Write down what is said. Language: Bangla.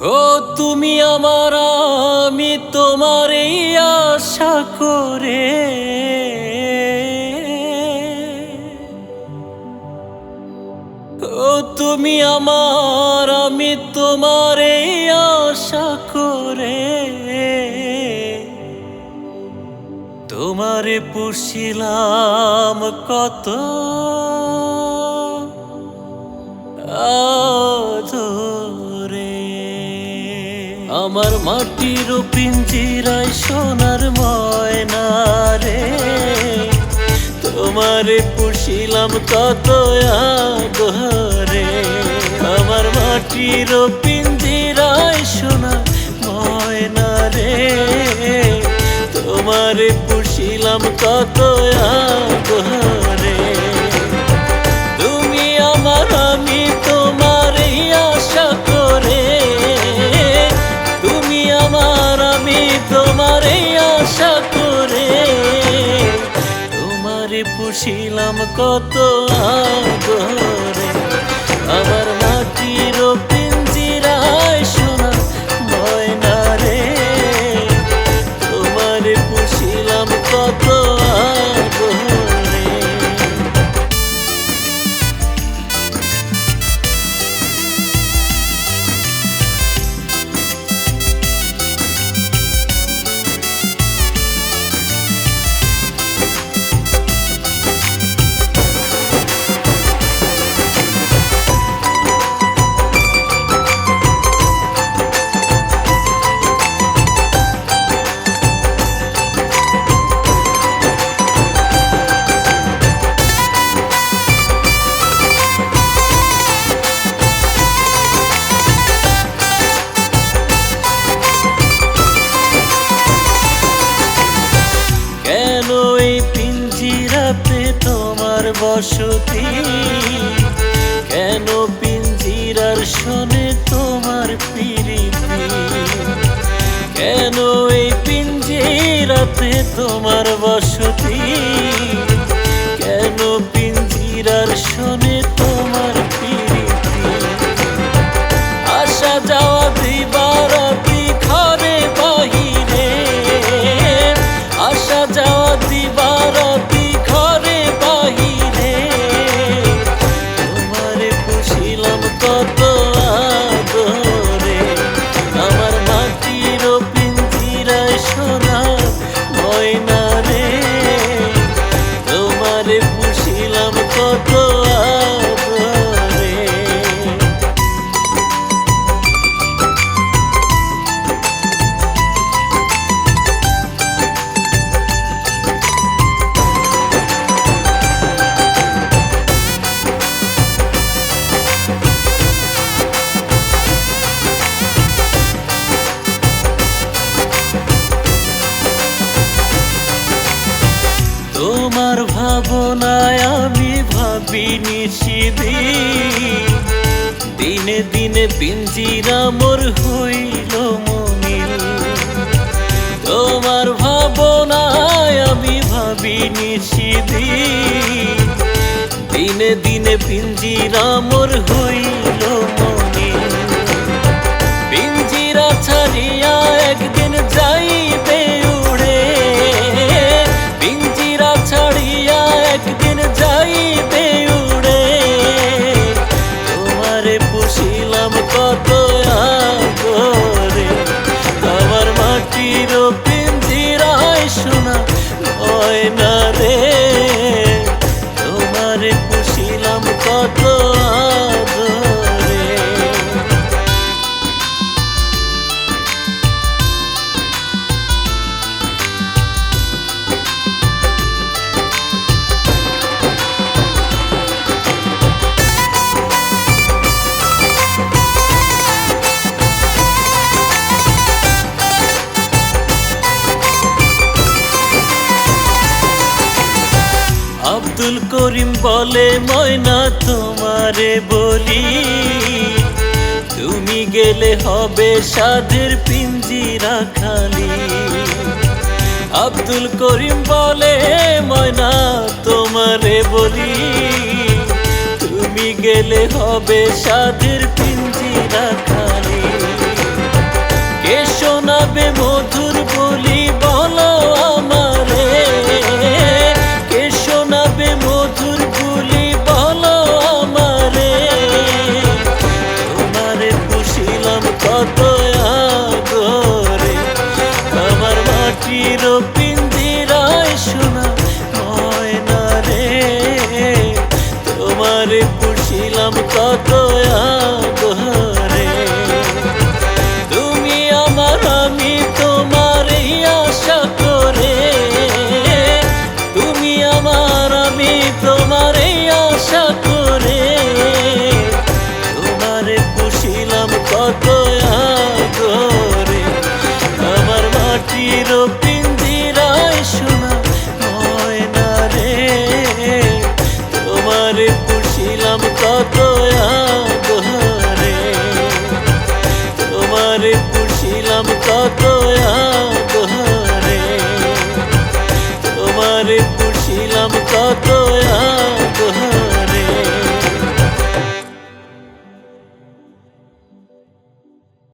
ও তুমি আমার, আমি তোমার এই আশা করে ও তুমি আমার, আমি তোমার এই আশা করে তোমারে পুষিলাম কত আদরে। আমার মাটির পিঞ্জিরায় সোনার ময়না রে, তোমারে পুষিলাম কত আদরে। আমার মাটির পিঞ্জিরায় সোনার ময়না রে, তোমারে পুষিলাম কত আদরে। তুমি আমার, আমি তোমার এই আশা করে, তুমি আমার, আমি তোমার এই আশা করে তোমারে পুষিলাম কত আদরে। আমার মাটির পিঞ্জিরায় সোনা ময়না রে, তোমারে পুষিলাম কত আদরে। কেন এই পিঞ্জিরাতে তোমার বসতি, কেন পিঞ্জিরার শোনে তোমার প্রীতি, কেন এই পিঞ্জিরাতে তোমার বসতি, কেন পিঞ্জিরার শোনে তোমার প্রীতি। আসা যাওয়া দিবারাতি ঘরে বাহিরে, আসা যাওয়া দিবারাতি ঘরে বাহিরে, তোমারে পুষিলাম কত আদরে। আমার মাটির পিঞ্জিরায় সোনার ময়না রে, তোমারে পুষিলাম কত আদরে। তোমার ভাবনায় আমি ভাবি নিশিদিন, দিনে দিনে পিঞ্জিরা মোর হইল মনিল। তোমার ভাবনায় আমি ভাবি নিশিদিন, দিনে দিনে পিঞ্জিরা মোর হইল মনিল। পিঞ্জিরা ছাড়িয়া একদিন যাইবে উড়ে, পিঞ্জিরা ছাড়িয়া একদিন যাইবে উড়ে, তোমারে পুষিলাম কত আদরে। আমার মাটির পিঞ্জিরায় সোনা ময়না রে, তোমারে পুষিলাম কত আদরে। আব্দুল করিম বলে ময়না তোমারে বলি, তুমি গেলে হবে সাধের পিঞ্জিরা খালি। আব্দুল করিম বলে ময়না তোমারে বলি, তুমি গেলে হবে সাধের পিঞ্জিরা খালি। কত আদরে। আমার মাটির পিঞ্জিরায় সোনা ময়না রে, তোমারে পুষিলাম কত আদরে, তোমারে পুষিলাম কত আদরে, তোমারে পুষিলাম কত